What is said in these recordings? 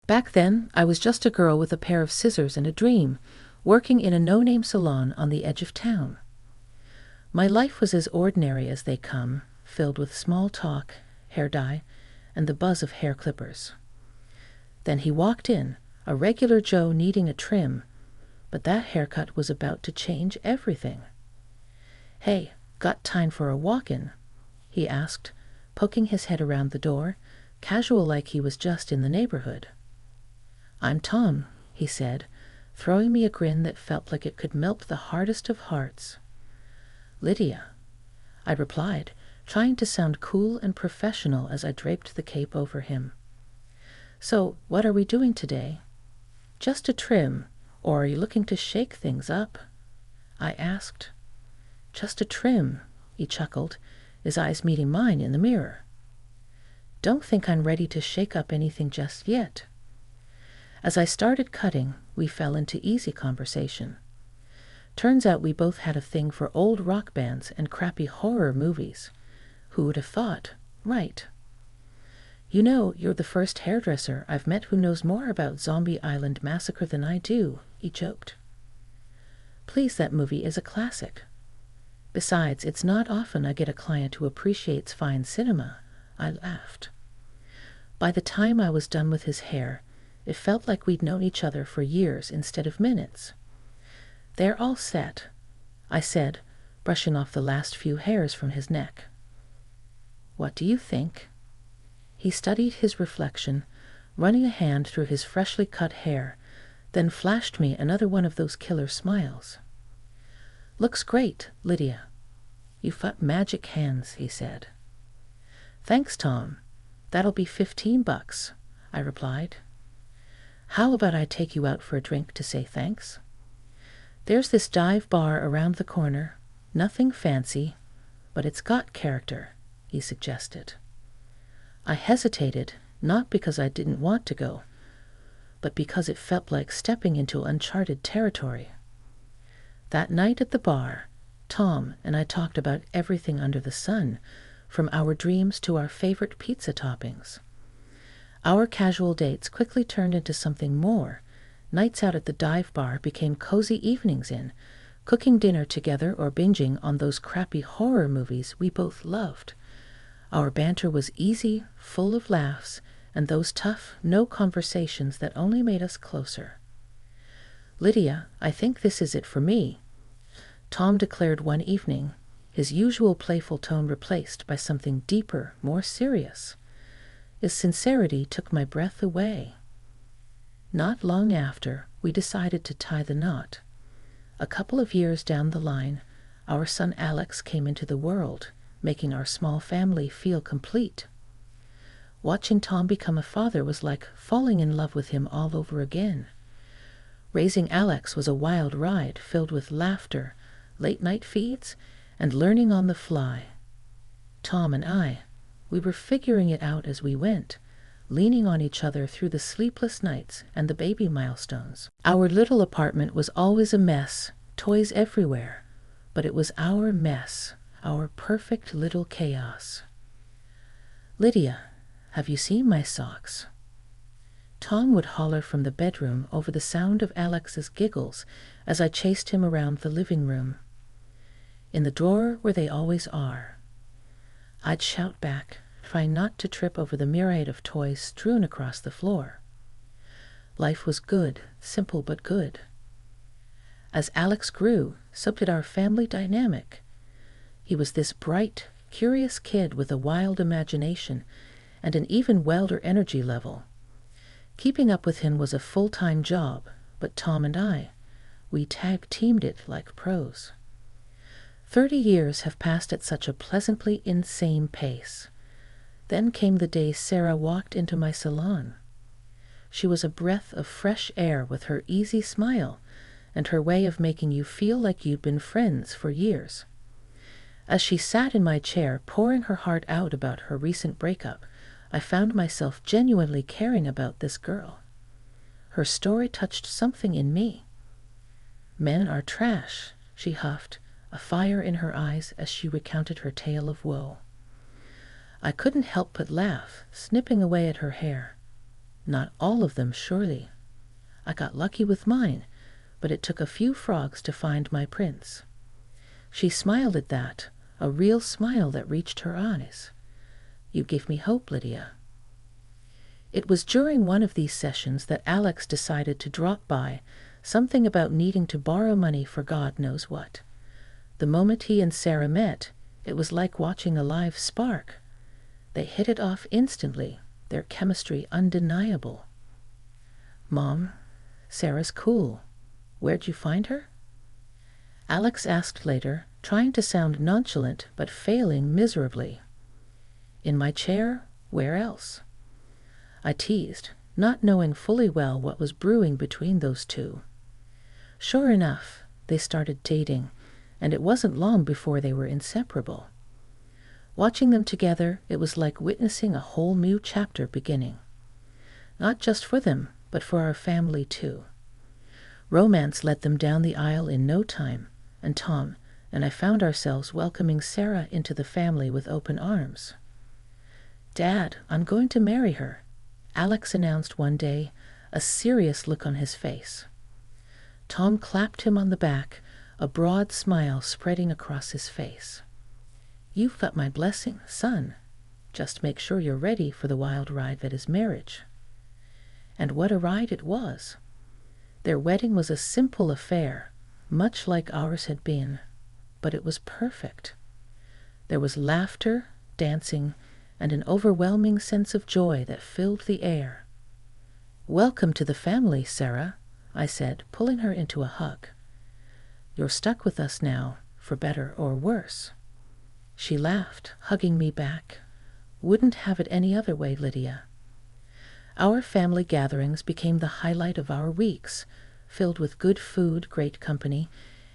Back then, I was just a girl with a pair of scissors and a dream, working in a no-name salon on the edge of town. My life was as ordinary as they come, filled with small talk, hair dye, and the buzz of hair clippers. Then he walked in, a regular Joe needing a trim, but that haircut was about to change everything. "Hey, got time for a walk-in?" he asked, poking his head around the door, casual like he was just in the neighborhood. "I'm Tom," he said, throwing me a grin that felt like it could melt the hardest of hearts. "Lydia," I replied, trying to sound cool and professional as I draped the cape over him. "So, what are we doing today? Just a trim, or are you looking to shake things up?" I asked. "Just a trim," he chuckled, his eyes meeting mine in the mirror. "Don't think I'm ready to shake up anything just yet." As I started cutting, we fell into easy conversation. Turns out we both had a thing for old rock bands and crappy horror movies. Who would have thought? Right. "You know, you're the first hairdresser I've met who knows more about Zombie Island Massacre than I do," he joked. "Please, that movie is a classic. Besides, it's not often I get a client who appreciates fine cinema," I laughed. By the time I was done with his hair, it felt like we'd known each other for years instead of minutes. "They're all set," I said, brushing off the last few hairs from his neck. "What do you think?" He studied his reflection, running a hand through his freshly cut hair, then flashed me another one of those killer smiles. "Looks great, Lydia. You've got magic hands," he said. "Thanks, Tom. That'll be $15, I replied. "How about I take you out for a drink to say thanks? There's this dive bar around the corner. Nothing fancy, but it's got character," he suggested. I hesitated, not because I didn't want to go, but because it felt like stepping into uncharted territory. That night at the bar, Tom and I talked about everything under the sun, from our dreams to our favorite pizza toppings. Our casual dates quickly turned into something more. Nights out at the dive bar became cozy evenings in, cooking dinner together or binging on those crappy horror movies we both loved. Our banter was easy, full of laughs, and those tough, no conversations that only made us closer. "Lydia, I think this is it for me," Tom declared one evening, his usual playful tone replaced by something deeper, more serious. His sincerity took my breath away. Not long after, we decided to tie the knot. A couple of years down the line, our son Alex came into the world, making our small family feel complete. Watching Tom become a father was like falling in love with him all over again. Raising Alex was a wild ride filled with laughter, late-night feeds, and learning on the fly. Tom and we were figuring it out as we went, leaning on each other through the sleepless nights and the baby milestones. Our little apartment was always a mess, toys everywhere, but it was our mess, our perfect little chaos. "Lydia, have you seen my socks?" Tom would holler from the bedroom over the sound of Alex's giggles as I chased him around the living room. "In the drawer where they always are," I'd shout back, trying not to trip over the myriad of toys strewn across the floor. Life was good, simple but good. As Alex grew, so did our family dynamic. He was this bright, curious kid with a wild imagination and an even wilder energy level. Keeping up with him was a full-time job, but Tom and we tag-teamed it like pros. 30 years have passed at such a pleasantly insane pace. Then came the day Sarah walked into my salon. She was a breath of fresh air with her easy smile and her way of making you feel like you'd been friends for years. As she sat in my chair pouring her heart out about her recent breakup, I found myself genuinely caring about this girl. Her story touched something in me. "Men are trash," she huffed, a fire in her eyes as she recounted her tale of woe. I couldn't help but laugh, snipping away at her hair. Not all of them, surely. I got lucky with mine, but it took a few frogs to find my prince. She smiled at that, a real smile that reached her eyes. You give me hope, Lydia. It was during one of these sessions that Alex decided to drop by, something about needing to borrow money for God knows what. The moment he and Sarah met, it was like watching a live spark. They hit it off instantly, their chemistry undeniable. Mom, Sarah's cool. Where'd you find her? Alex asked later, trying to sound nonchalant but failing miserably. In my chair? Where else? I teased, not knowing fully well what was brewing between those two. Sure enough, they started dating, and it wasn't long before they were inseparable. Watching them together, it was like witnessing a whole new chapter beginning. Not just for them, but for our family too. Romance led them down the aisle in no time, and Tom and I found ourselves welcoming Sarah into the family with open arms. Dad, I'm going to marry her, Alex announced one day, a serious look on his face. Tom clapped him on the back, a broad smile spreading across his face. You've got my blessing, son. Just make sure you're ready for the wild ride that is marriage. And what a ride it was. Their wedding was a simple affair, much like ours had been, but it was perfect. There was laughter, dancing, and an overwhelming sense of joy that filled the air. Welcome to the family, Sarah, I said, pulling her into a hug. You're stuck with us now, for better or worse. She laughed, hugging me back. Wouldn't have it any other way, Lydia. Our family gatherings became the highlight of our weeks, filled with good food, great company,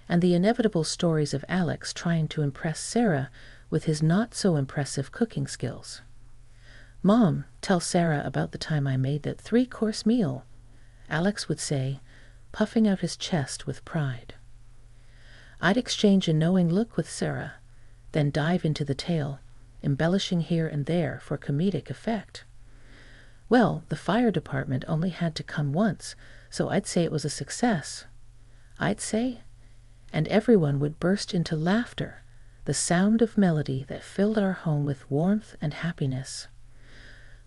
and the inevitable stories of Alex trying to impress Sarah with his not-so-impressive cooking skills. Mom, tell Sarah about the time I made that 3-course meal, Alex would say, puffing out his chest with pride. I'd exchange a knowing look with Sarah, then dive into the tale, embellishing here and there for comedic effect. Well, the fire department only had to come once, so I'd say it was a success. I'd say, and everyone would burst into laughter, the sound of melody that filled our home with warmth and happiness.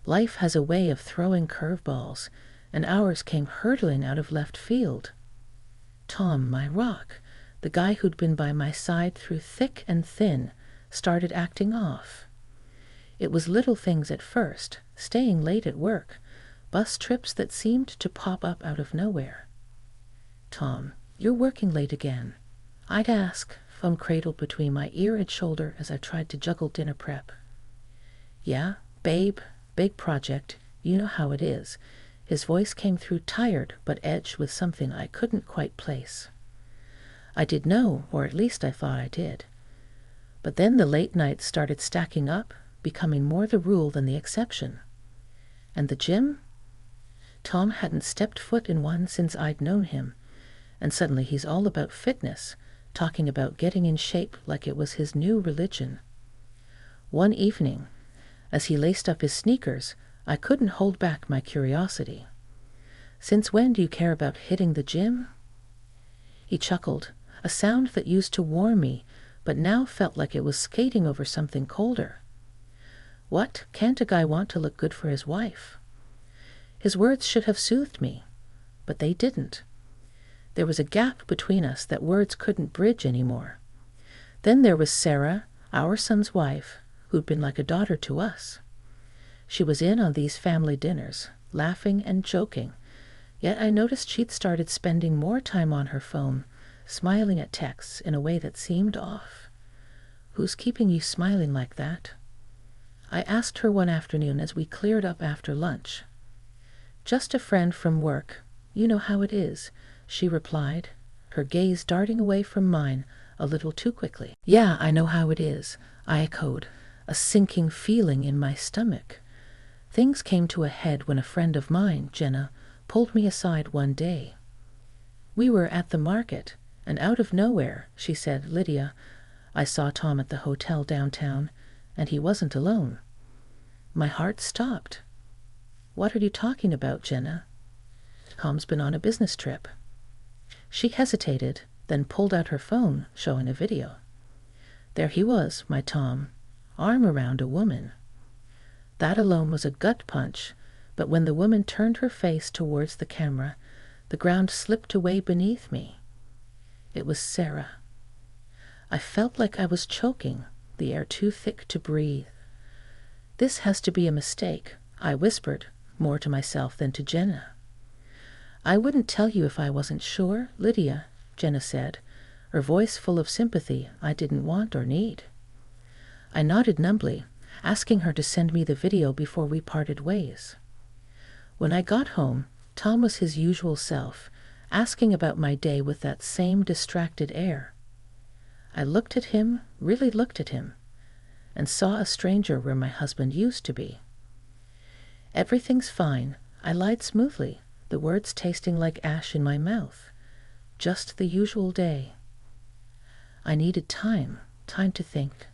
Life has a way of throwing curveballs, and ours came hurtling out of left field. Tom, my rock, the guy who'd been by my side through thick and thin, started acting off. It was little things at first, staying late at work, bus trips that seemed to pop up out of nowhere. Tom, you're working late again. I'd ask, phone cradled between my ear and shoulder as I tried to juggle dinner prep. Yeah, babe, big project, you know how it is. His voice came through tired but edged with something I couldn't quite place. I did know, or at least I thought I did. But then the late nights started stacking up, becoming more the rule than the exception. And the gym? Tom hadn't stepped foot in one since I'd known him, and suddenly he's all about fitness, talking about getting in shape like it was his new religion. One evening, as he laced up his sneakers, I couldn't hold back my curiosity. Since when do you care about hitting the gym? He chuckled, a sound that used to warm me, but now felt like it was skating over something colder. What, can't a guy want to look good for his wife? His words should have soothed me, but they didn't. There was a gap between us that words couldn't bridge anymore. Then there was Sarah, our son's wife, who'd been like a daughter to us. She was in on these family dinners, laughing and joking, yet I noticed she'd started spending more time on her phone, smiling at texts in a way that seemed off. Who's keeping you smiling like that? I asked her one afternoon as we cleared up after lunch. Just a friend from work. You know how it is, she replied, her gaze darting away from mine a little too quickly. Yeah, I know how it is, I echoed, a sinking feeling in my stomach. Things came to a head when a friend of mine, Jenna, pulled me aside one day. We were at the market, and out of nowhere, she said, Lydia, I saw Tom at the hotel downtown, and he wasn't alone. My heart stopped. What are you talking about, Jenna? Tom's been on a business trip. She hesitated, then pulled out her phone, showing a video. There he was, my Tom, arm around a woman. That alone was a gut punch, but when the woman turned her face towards the camera, the ground slipped away beneath me. It was Sarah. I felt like I was choking, the air too thick to breathe. This has to be a mistake, I whispered, more to myself than to Jenna. I wouldn't tell you if I wasn't sure, Lydia, Jenna said, her voice full of sympathy I didn't want or need. I nodded numbly, asking her to send me the video before we parted ways. When I got home, Tom was his usual self, asking about my day with that same distracted air. I looked at him, really looked at him, and saw a stranger where my husband used to be. Everything's fine, I lied smoothly, the words tasting like ash in my mouth. Just the usual day. I needed time to think,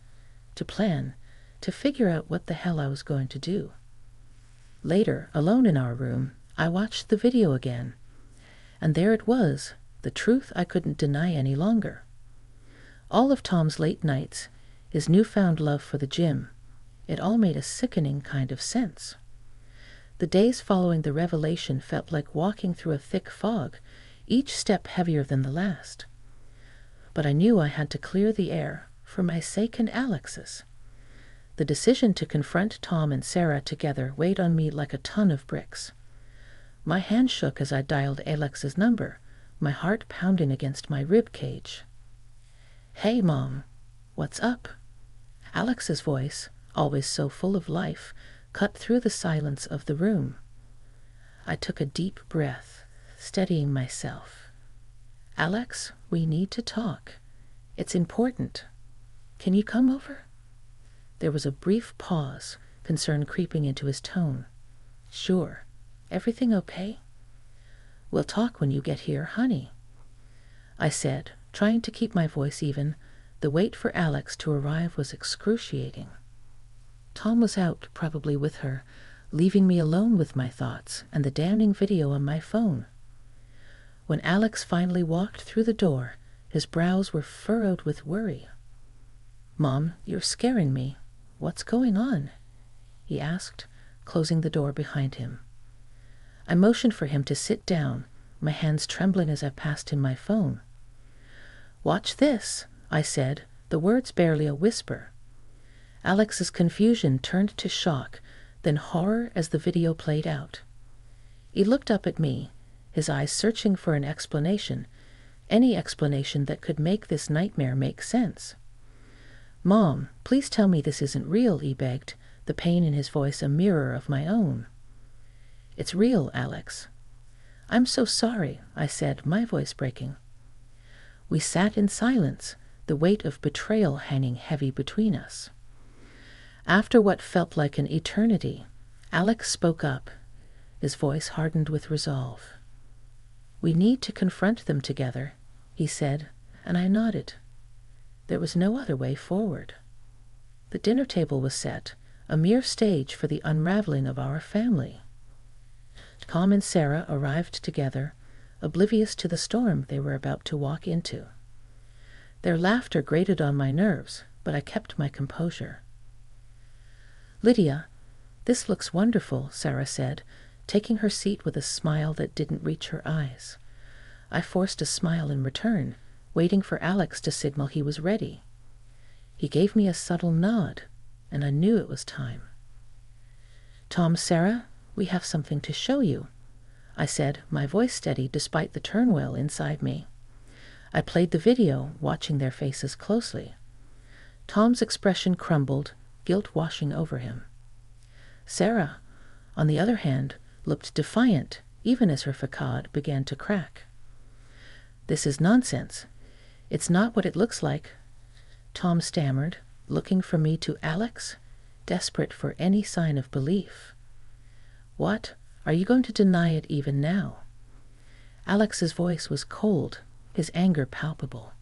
to plan, to figure out what the hell I was going to do. Later, alone in our room, I watched the video again, and there it was, the truth I couldn't deny any longer. All of Tom's late nights, his newfound love for the gym, it all made a sickening kind of sense. The days following the revelation felt like walking through a thick fog, each step heavier than the last. But I knew I had to clear the air, for my sake and Alex's. The decision to confront Tom and Sarah together weighed on me like a ton of bricks. My hand shook as I dialed Alex's number, my heart pounding against my rib cage. "Hey, Mom, what's up?" Alex's voice, always so full of life, cut through the silence of the room. I took a deep breath, steadying myself. "Alex, we need to talk. It's important. Can you come over?" There was a brief pause, concern creeping into his tone. "Sure. Everything okay?" "We'll talk when you get here, honey," I said, trying to keep my voice even. The wait for Alex to arrive was excruciating. Tom was out, probably with her, leaving me alone with my thoughts and the damning video on my phone. When Alex finally walked through the door, his brows were furrowed with worry. "Mom, you're scaring me. What's going on?" he asked, closing the door behind him. I motioned for him to sit down, my hands trembling as I passed him my phone. "Watch this," I said, the words barely a whisper. Alex's confusion turned to shock, then horror as the video played out. He looked up at me, his eyes searching for an explanation, any explanation that could make this nightmare make sense. "Mom, please tell me this isn't real," he begged, the pain in his voice a mirror of my own. "It's real, Alex." "I'm so sorry," I said, my voice breaking. We sat in silence, the weight of betrayal hanging heavy between us. After what felt like an eternity, Alex spoke up, his voice hardened with resolve. "We need to confront them together," he said, and I nodded. There was no other way forward. The dinner table was set, a mere stage for the unraveling of our family. Tom and Sarah arrived together, oblivious to the storm they were about to walk into. Their laughter grated on my nerves, but I kept my composure. "Lydia, this looks wonderful," Sarah said, taking her seat with a smile that didn't reach her eyes. I forced a smile in return, waiting for Alex to signal he was ready. He gave me a subtle nod, and I knew it was time. "Tom, Sarah, we have something to show you," I said, my voice steady despite the turmoil inside me. I played the video, watching their faces closely. Tom's expression crumbled, guilt washing over him. Sarah, on the other hand, looked defiant, even as her facade began to crack. "This is nonsense. It's not what it looks like," Tom stammered, looking from me to Alex, desperate for any sign of belief. "What? Are you going to deny it even now?" Alex's voice was cold, his anger palpable.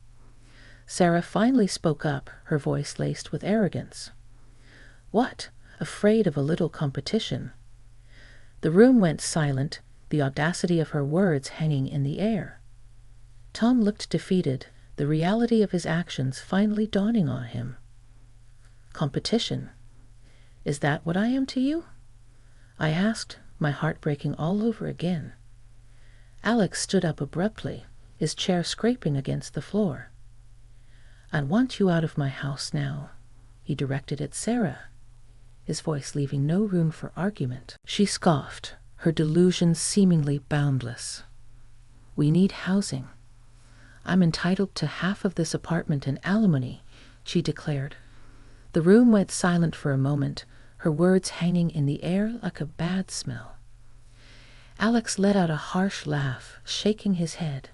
Sarah finally spoke up, her voice laced with arrogance. "What? Afraid of a little competition?" The room went silent, the audacity of her words hanging in the air. Tom looked defeated, the reality of his actions finally dawning on him. Competition. Is that what I am to you? I asked, my heart breaking all over again. Alex stood up abruptly, his chair scraping against the floor. I want you out of my house now, he directed at Sarah, his voice leaving no room for argument. She scoffed, her delusions seemingly boundless. We need housing. I'm entitled to half of this apartment and alimony, she declared. The room went silent for a moment, her words hanging in the air like a bad smell. Alex let out a harsh laugh, shaking his head.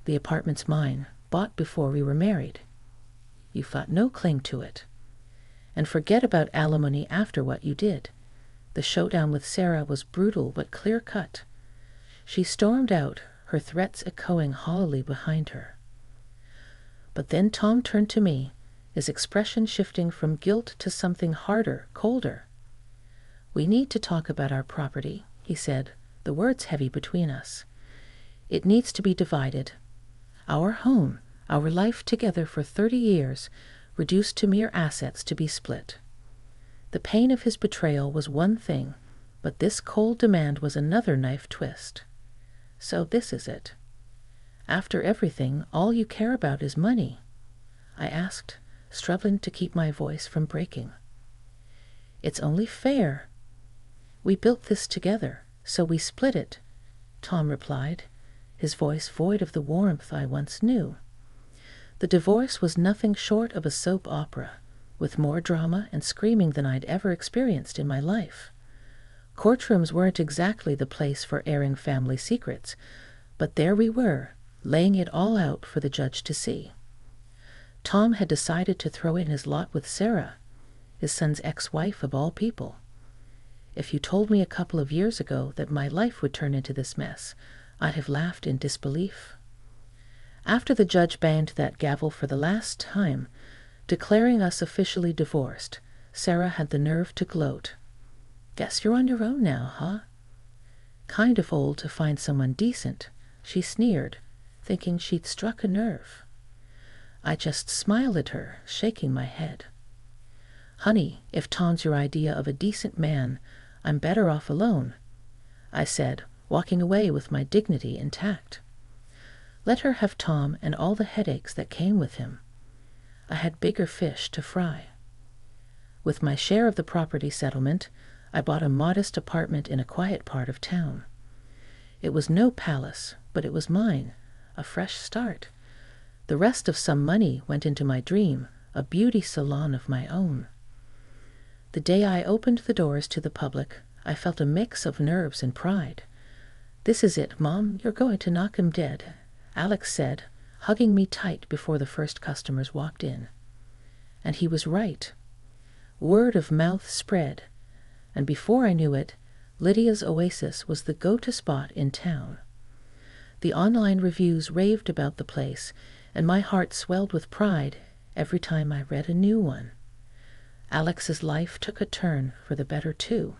The apartment's mine, bought before we were married. You've got no claim to it. And forget about alimony after what you did. The showdown with Sarah was brutal but clear-cut. She stormed out, her threats echoing hollowly behind her. But then Tom turned to me, his expression shifting from guilt to something harder, colder. We need to talk about our property, he said, the words heavy between us. It needs to be divided. Our home, our life together for 30 years, reduced to mere assets to be split. The pain of his betrayal was one thing, but this cold demand was another knife twist. So this is it. After everything, all you care about is money? I asked, struggling to keep my voice from breaking. It's only fair. We built this together, so we split it, Tom replied, his voice void of the warmth I once knew. The divorce was nothing short of a soap opera, with more drama and screaming than I'd ever experienced in my life. Courtrooms weren't exactly the place for airing family secrets, but there we were, laying it all out for the judge to see. Tom had decided to throw in his lot with Sarah, his son's ex-wife of all people. If you told me a couple of years ago that my life would turn into this mess, I'd have laughed in disbelief. After the judge banged that gavel for the last time, declaring us officially divorced, Sarah had the nerve to gloat. Guess you're on your own now, huh? Kind of old to find someone decent, she sneered, thinking she'd struck a nerve. I just smiled at her, shaking my head. Honey, if Tom's your idea of a decent man, I'm better off alone, I said, walking away with my dignity intact. Let her have Tom and all the headaches that came with him. I had bigger fish to fry. With my share of the property settlement, I bought a modest apartment in a quiet part of town. It was no palace, but it was mine, a fresh start. The rest of some money went into my dream, a beauty salon of my own. The day I opened the doors to the public, I felt a mix of nerves and pride. This is it, Mom, you're going to knock him dead, Alex said, hugging me tight before the first customers walked in. And he was right. Word of mouth spread, and before I knew it, Lydia's Oasis was the go-to spot in town. The online reviews raved about the place, and my heart swelled with pride every time I read a new one. Alex's life took a turn for the better, too.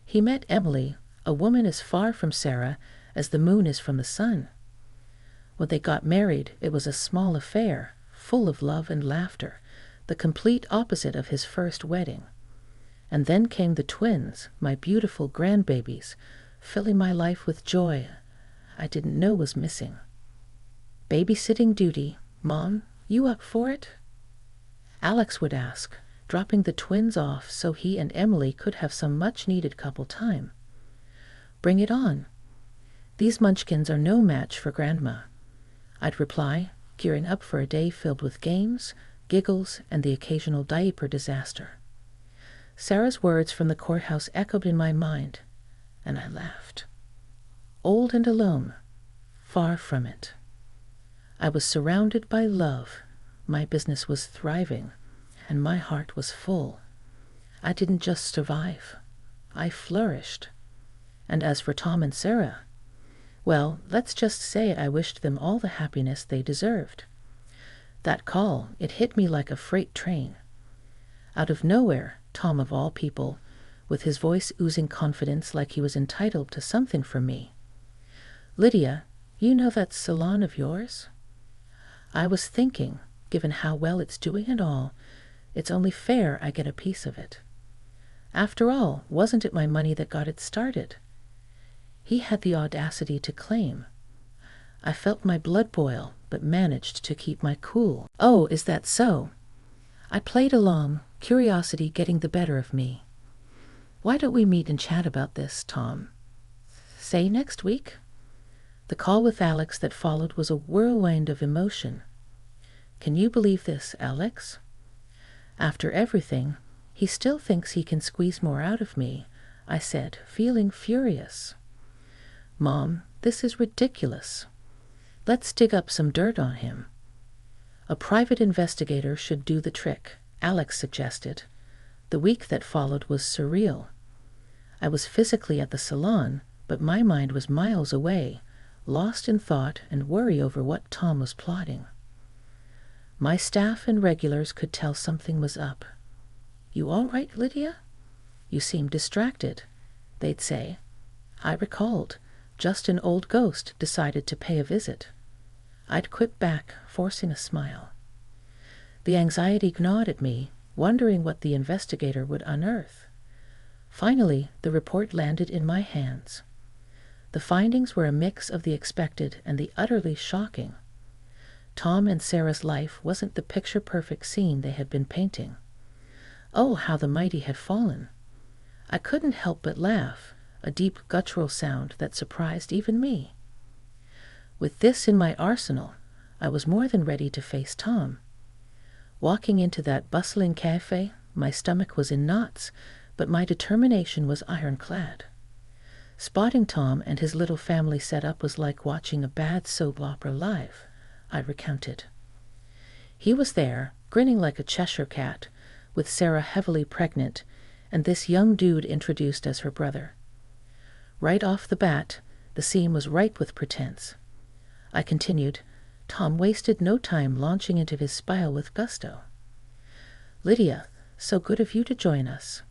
He met Emily, a woman as far from Sarah as the moon is from the sun. When they got married, it was a small affair, full of love and laughter, the complete opposite of his first wedding. And then came the twins, my beautiful grandbabies, filling my life with joy I didn't know was missing. Babysitting duty, Mom, you up for it? Alex would ask, dropping the twins off so he and Emily could have some much-needed couple time. Bring it on. These munchkins are no match for Grandma, I'd reply, gearing up for a day filled with games, giggles, and the occasional diaper disaster. Sarah's words from the courthouse echoed in my mind, and I laughed. Old and alone, far from it. I was surrounded by love, my business was thriving, and my heart was full. I didn't just survive, I flourished. And as for Tom and Sarah, well, let's just say I wished them all the happiness they deserved. That call, it hit me like a freight train. Out of nowhere, Tom of all people, with his voice oozing confidence like he was entitled to something from me. "Lydia, you know that salon of yours?" I was thinking, given how well it's doing and all, it's only fair I get a piece of it. After all, wasn't it my money that got it started? He had the audacity to claim. I felt my blood boil, but managed to keep my cool. "Oh, is that so?" I played along, curiosity getting the better of me. "Why don't we meet and chat about this, Tom? Say next week?" The call with Alex that followed was a whirlwind of emotion. "Can you believe this, Alex? After everything, he still thinks he can squeeze more out of me," I said, feeling furious. "Mom, this is ridiculous. Let's dig up some dirt on him." "A private investigator should do the trick," Alex suggested. The week that followed was surreal. I was physically at the salon, but my mind was miles away, lost in thought and worry over what Tom was plotting. My staff and regulars could tell something was up. "You all right, Lydia? You seem distracted," they'd say. I recalled, just an old ghost decided to pay a visit. I'd quip back, forcing a smile. The anxiety gnawed at me, wondering what the investigator would unearth. Finally, the report landed in my hands. The findings were a mix of the expected and the utterly shocking. Tom and Sarah's life wasn't the picture-perfect scene they had been painting. Oh, how the mighty had fallen! I couldn't help but laugh, a deep guttural sound that surprised even me. With this in my arsenal, I was more than ready to face Tom. Walking into that bustling cafe, my stomach was in knots, but my determination was ironclad. Spotting Tom and his little family set up was like watching a bad soap opera live, I recounted. He was there, grinning like a Cheshire cat, with Sarah heavily pregnant, and this young dude introduced as her brother. Right off the bat, the scene was ripe with pretense. I continued, Tom wasted no time launching into his spiel with gusto. "Lydia, so good of you to join us.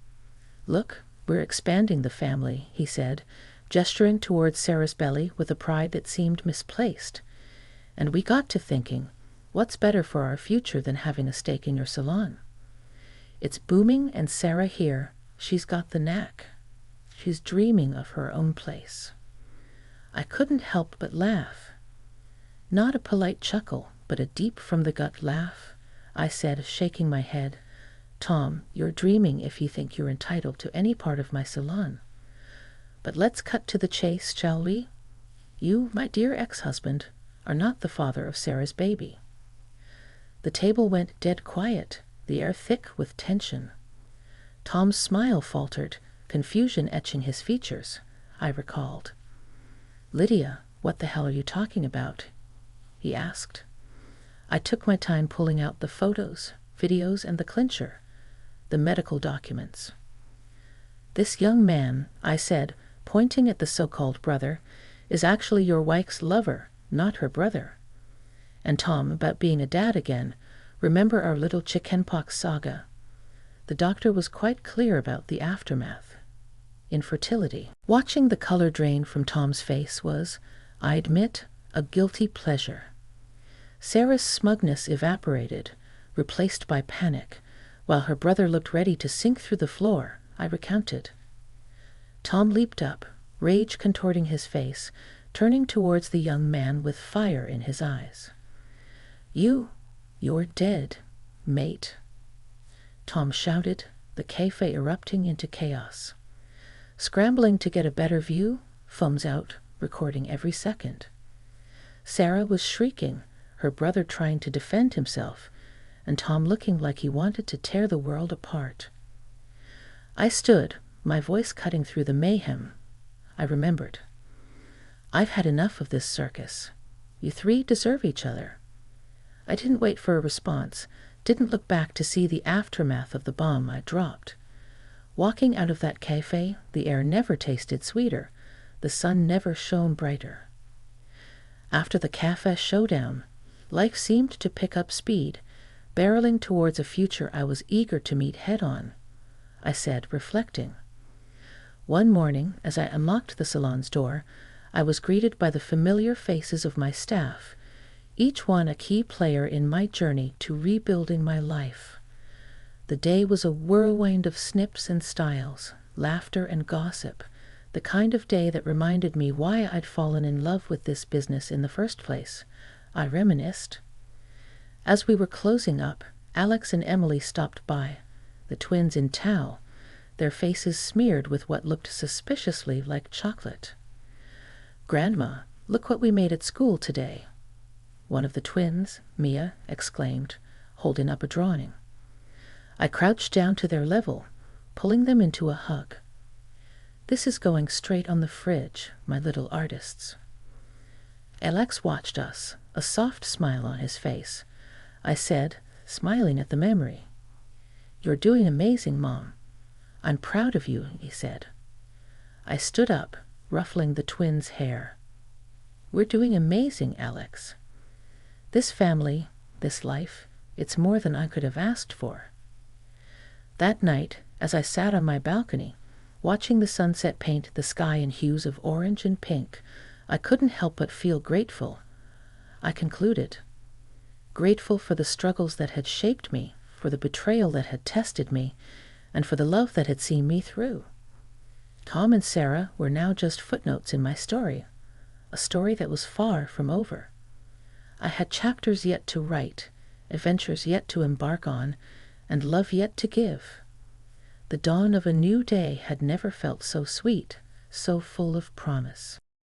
Look, we're expanding the family," he said, gesturing towards Sarah's belly with a pride that seemed misplaced. "And we got to thinking, what's better for our future than having a stake in your salon? It's booming, and Sarah here, she's got the knack. She's dreaming of her own place." I couldn't help but laugh. Not a polite chuckle, but a deep-from-the-gut laugh, I said, shaking my head. "Tom, you're dreaming if you think you're entitled to any part of my salon. But let's cut to the chase, shall we? You, my dear ex-husband, are not the father of Sarah's baby." The table went dead quiet, the air thick with tension. Tom's smile faltered, confusion etching his features, I recalled. "Lydia, what the hell are you talking about?" he asked. I took my time pulling out the photos, videos, and the clincher, the medical documents. "This young man," I said, pointing at the so-called brother, "is actually your wife's lover, not her brother. And Tom, about being a dad again, remember our little chickenpox saga. The doctor was quite clear about the aftermath. Infertility." Watching the color drain from Tom's face was, I admit, a guilty pleasure. Sarah's smugness evaporated, replaced by panic, while her brother looked ready to sink through the floor, I recounted. Tom leaped up, rage contorting his face, turning towards the young man with fire in his eyes. You're dead, mate," Tom shouted, the cafe erupting into chaos. Scrambling to get a better view, phones out, recording every second. Sarah was shrieking, her brother trying to defend himself, and Tom looking like he wanted to tear the world apart. I stood, my voice cutting through the mayhem. I remembered. "I've had enough of this circus. You three deserve each other." I didn't wait for a response, didn't look back to see the aftermath of the bomb I dropped. Walking out of that cafe, the air never tasted sweeter, the sun never shone brighter. After the cafe showdown, life seemed to pick up speed, barreling towards a future I was eager to meet head-on. I said, reflecting, One morning, as I unlocked the salon's door, I was greeted by the familiar faces of my staff, each one a key player in my journey to rebuilding my life. The day was a whirlwind of snips and styles, laughter and gossip, the kind of day that reminded me why I'd fallen in love with this business in the first place. I reminisced. As we were closing up, Alex and Emily stopped by, the twins in tow, their faces smeared with what looked suspiciously like chocolate. "Grandma, look what we made at school today," one of the twins, Mia, exclaimed, holding up a drawing. I crouched down to their level, pulling them into a hug. "This is going straight on the fridge, my little artists." Alex watched us, a soft smile on his face. I said, smiling at the memory, "You're doing amazing, Mom. I'm proud of you," he said. I stood up, ruffling the twins' hair. "We're doing amazing, Alex. This family, this life, it's more than I could have asked for." That night, as I sat on my balcony, watching the sunset paint the sky in hues of orange and pink, I couldn't help but feel grateful. I concluded, grateful for the struggles that had shaped me, for the betrayal that had tested me, and for the love that had seen me through. Tom and Sarah were now just footnotes in my story, a story that was far from over. I had chapters yet to write, adventures yet to embark on, and love yet to give. The dawn of a new day had never felt so sweet, so full of promise.